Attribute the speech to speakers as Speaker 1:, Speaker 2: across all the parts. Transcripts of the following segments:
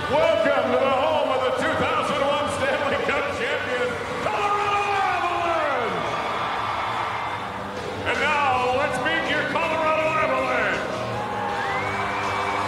Speaker 1: Welcome to the home of the 2001 Stanley Cup champion, Colorado Avalanche! And now, let's meet your Colorado Avalanche.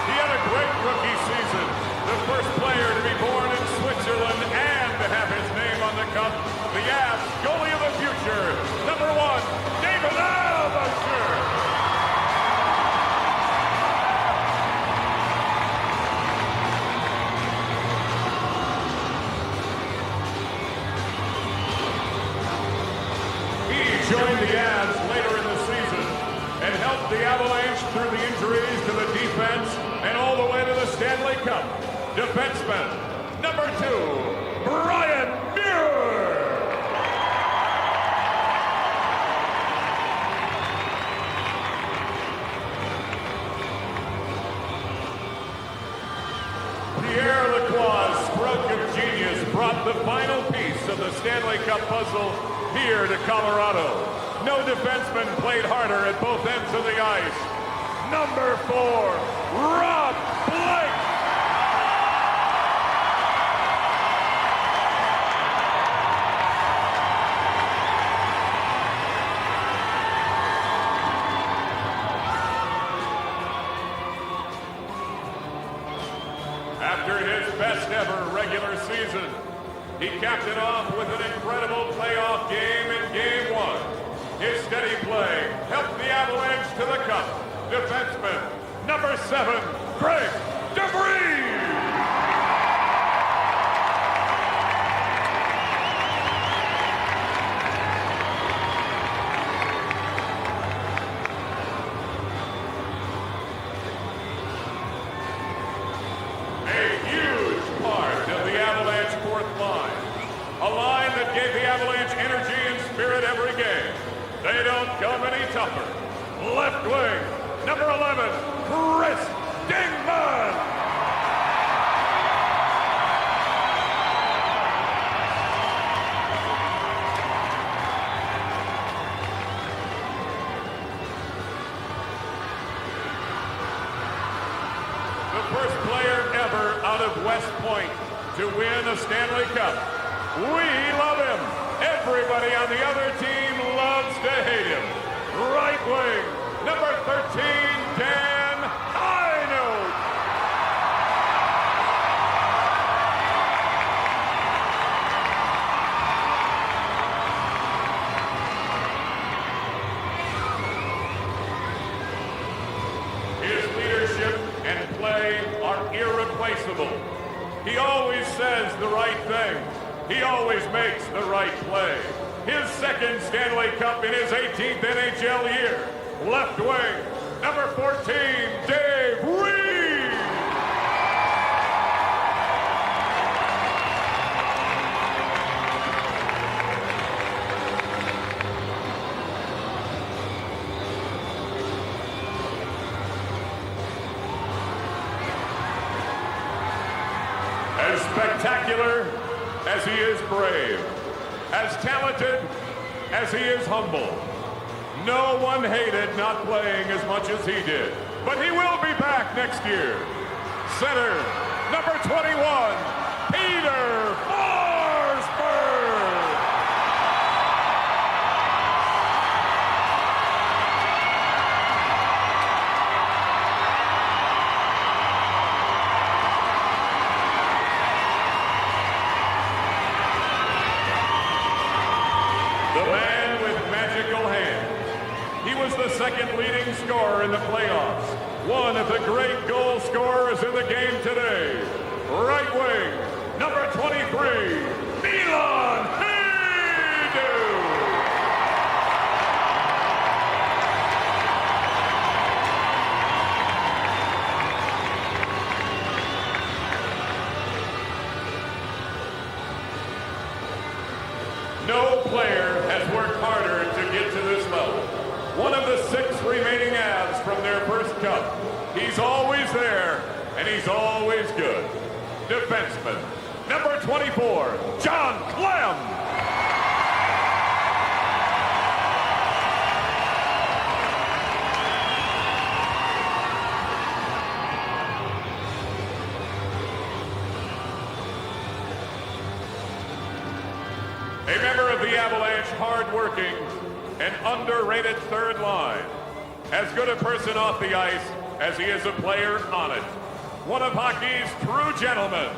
Speaker 1: He had a great rookie season, the first player to be born in Switzerland and to have his name on the cup. The Avs goalie of the future, number 1, David Avalanche. Joined the Avs later in the season and helped the Avalanche through the injuries to the defense and all the way to the Stanley Cup. Defenseman, number 2, Brian Muir. Pierre Lacroix's stroke of genius brought the final piece of the Stanley Cup puzzle here to Colorado. No defenseman played harder at both ends of the ice. Number 4, Rob Blake. After his best ever regular season, he capped it off with an incredible playoff game in Game 1. His steady play helped the Avalanche to the cup. Defenseman, number 7, Greg DeVries. A huge part of the Avalanche fourth line. A line that gave the Avalanche energy and spirit every game. They don't come any tougher. Left wing, number 11, Chris Dingman. The first player ever out of West Point to win a Stanley Cup. We love him. Everybody on the other team loves to hate him. Right wing, number 13, Dan Hinote. His leadership and play are irreplaceable. He always says the right thing. He always makes the right play. His second Stanley Cup in his 18th NHL year. Left wing, number 14, Dave Reed. As spectacular as he is brave, as talented as he is humble. No one hated not playing as much as he did, but he will be back next year. Center, number 21, Peter Forsberg. The man with magical hands. He was the second leading scorer in the playoffs. One of the great goal scorers in the game today. Right wing, number 23, Milan Hejduk. No player has worked harder to get to this level. One of the 6 remaining Avs from their first cup. He's always there, and he's always good. Defenseman, number 24, John Clem. A member of the Avalanche, hard-working and underrated third line. As good a person off the ice as he is a player on it. One of hockey's true gentlemen.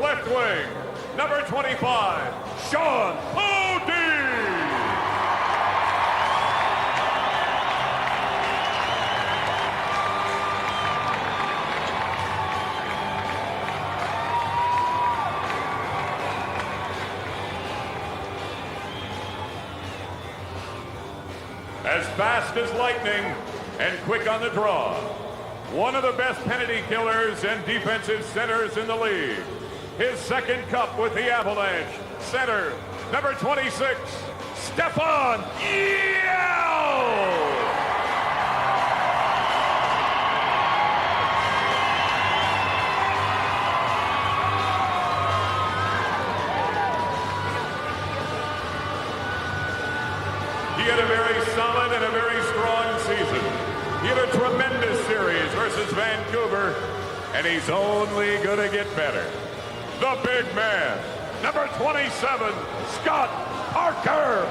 Speaker 1: Left wing, number 25, Sean O'Dean. As fast as lightning and quick on the draw. One of the best penalty killers and defensive centers in the league. His second cup with the Avalanche. Center, number 26, Stefan Yell! He had a very solid and a very strong season. He had a tremendous series versus Vancouver, and he's only going to get better. The big man, number 27, Scott Parker.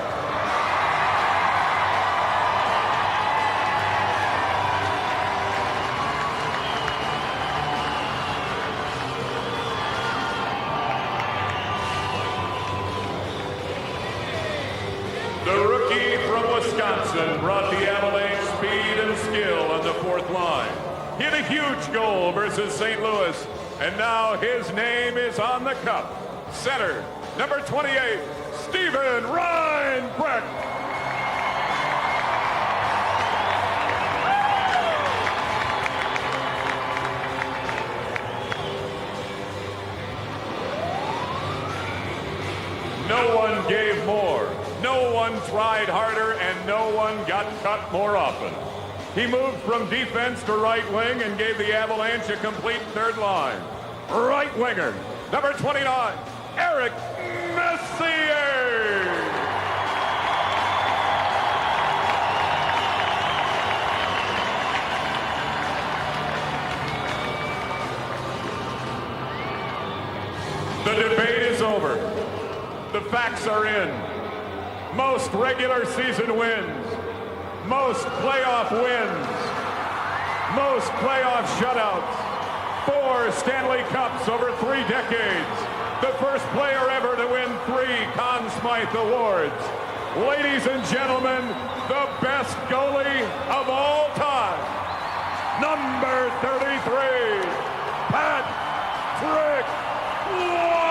Speaker 1: The rookie from Wisconsin brought the Avalanche speed and skill on the fourth line. He had a huge goal versus St. Louis, and now his name is on the cup. Center, number 28, Steven Reinbrecht. No one gave more. No one tried harder, and no one got cut more often. He moved from defense to right wing and gave the Avalanche a complete third line. Right winger, number 29, Eric Messier. The debate is over. The facts are in. Most regular season wins, most playoff wins, most playoff shutouts, 4 Stanley Cups over 3 decades, the first player ever to win 3 Conn Smythe Awards. Ladies and gentlemen, the best goalie of all time, number 33, Patrick Roy.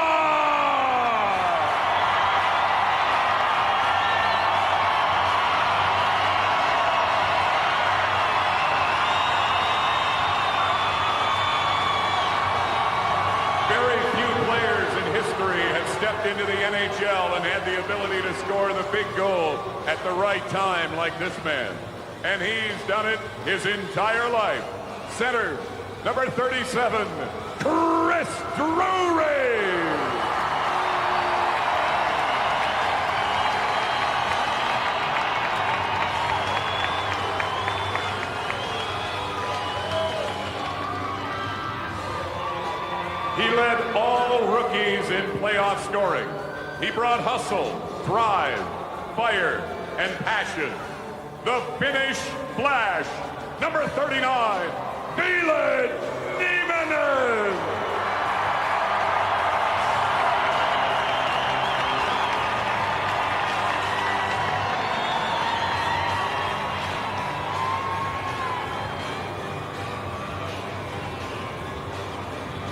Speaker 1: Stepped into the NHL and had the ability to score the big goal at the right time like this man. And he's done it his entire life. Center, number 37, Chris Drury. He led all rookies in playoff scoring. He brought hustle, drive, fire, and passion. The Finnish Flash, number 39, Ville Nieminen.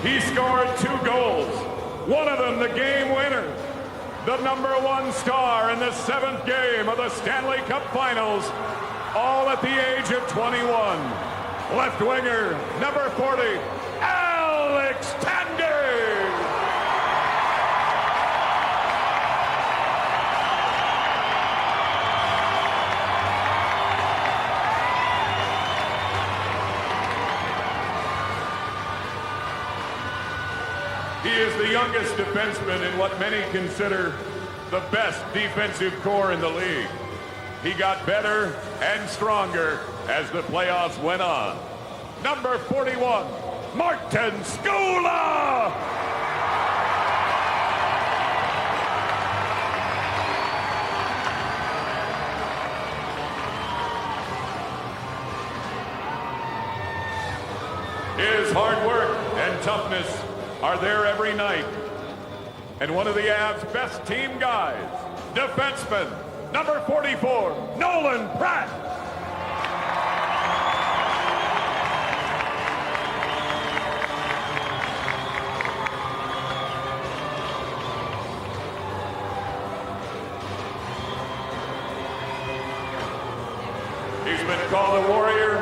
Speaker 1: He scored 2 goals, one of them the game winner. The number 1 star in the 7th game of the Stanley Cup Finals, all at the age of 21. Left winger, number 40, Alex Tanguay. He is the youngest defenseman in what many consider the best defensive core in the league. He got better and stronger as the playoffs went on. Number 41, Martin Skula! toughness are there every night. And one of the Avs' best team guys, defenseman, number 44, Nolan Pratt. He's been called a warrior,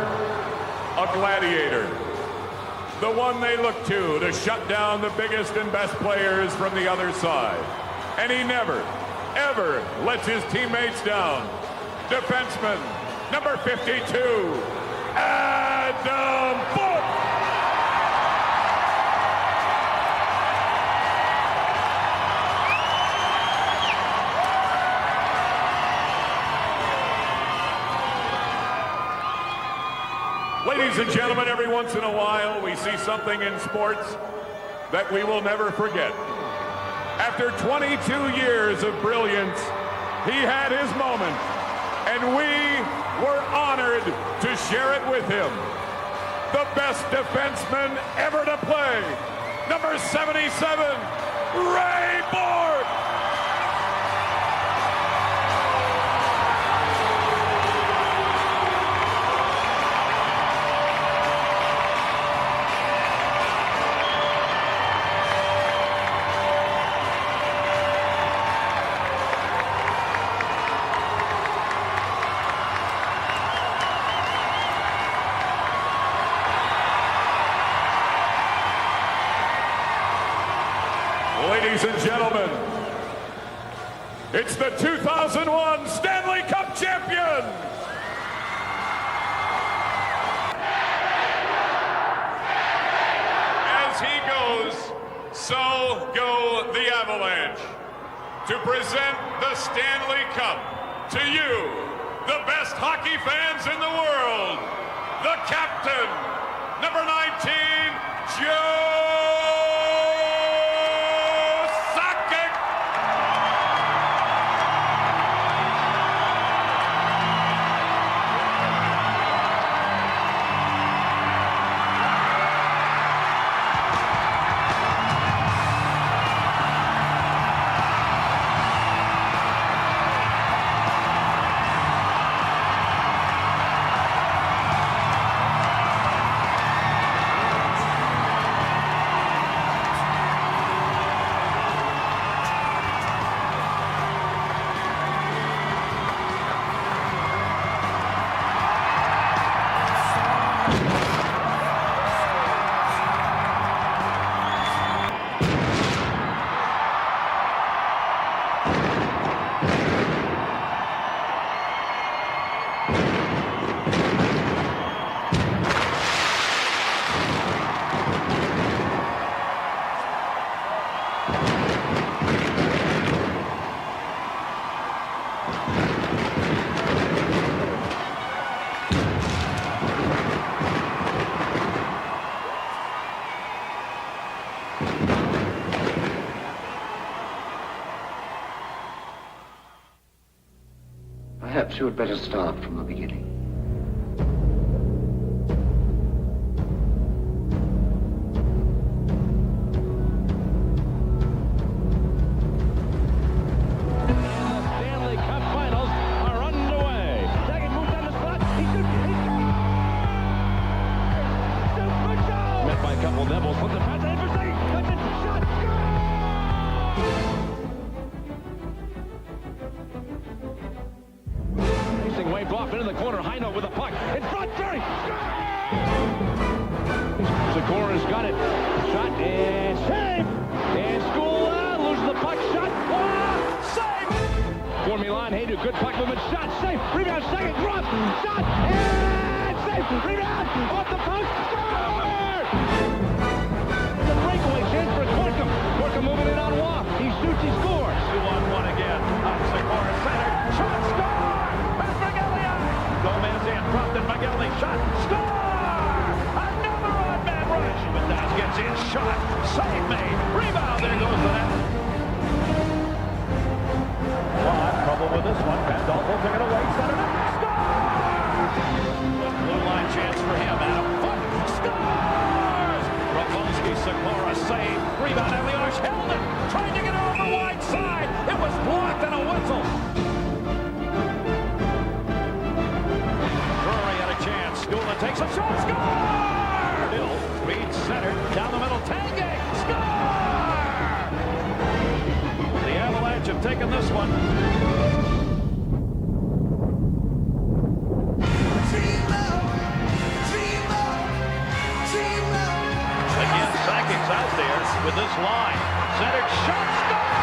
Speaker 1: a gladiator, the one they look to shut down the biggest and best players from the other side. And he never, ever lets his teammates down. Defenseman, number 52, Adam Foot. Ladies and gentlemen, every once in a while we see something in sports that we will never forget. After 22 years of brilliance, he had his moment, and we were honored to share it with him. The best defenseman ever to play, number 77, Ray Borg. Ladies and gentlemen, it's the 2001 Stanley Cup champion. As he goes, so go the Avalanche. To present the Stanley Cup to you, the best hockey fans in the world, the captain, number 19, Joe.
Speaker 2: Perhaps you had better start from the beginning.
Speaker 3: Stanley Cup Finals are underway. Second moves on the spot. He shoots. Met by a couple Devils. Puts the pass in for second. Cuts it. Shot. Racing waved off into the corner. High note with a puck. In front. Jerry. Segura's got it. Shot and save. And Skula loses the puck. Shot. Save. For Milan, Haydu, good puck movement. Shot. Save. Rebound. Second. Drop. Shot. And save. Rebound. Off the post. Score. The breakaway chance for Corkum. Corkum moving in on Waugh. He shoots. He scores. 2-on-1 again. On Segura center. Shot. Score. And Magellan. Gomez in. Dropped it. Magellan. Shot. Score. Another odd-man rush. But gets in. Shot. Save made. Rebound. There goes the net. Trouble with this one. Pandolfo took it away. Center net. Score. Blue line chance for him. Adam Foot scores. Rafalski, Sikora save. Rebound, Avalanche held it. Trying to get it over wide side. It was blocked and a whistle. Drury had a chance. Gula takes a shot. Score! Hill reads center. Down the middle. Tanguay. Score! The Avalanche have taken this one. Again, Sakic's out there with this line. Centered shot, score!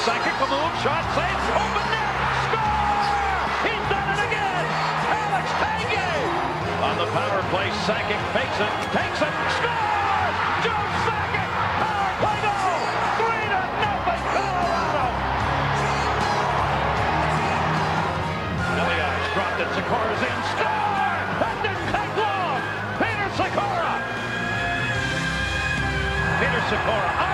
Speaker 3: Sakic will move, shot, save, open net, score! He's done it again! Alex Tanguay! On the power play, Sakic fakes it, takes it, score! Joe Sakic! Power play goal! 3-0 Colorado! Elias dropped it, Sikora's in, score! That didn't take long! Peter Sikora!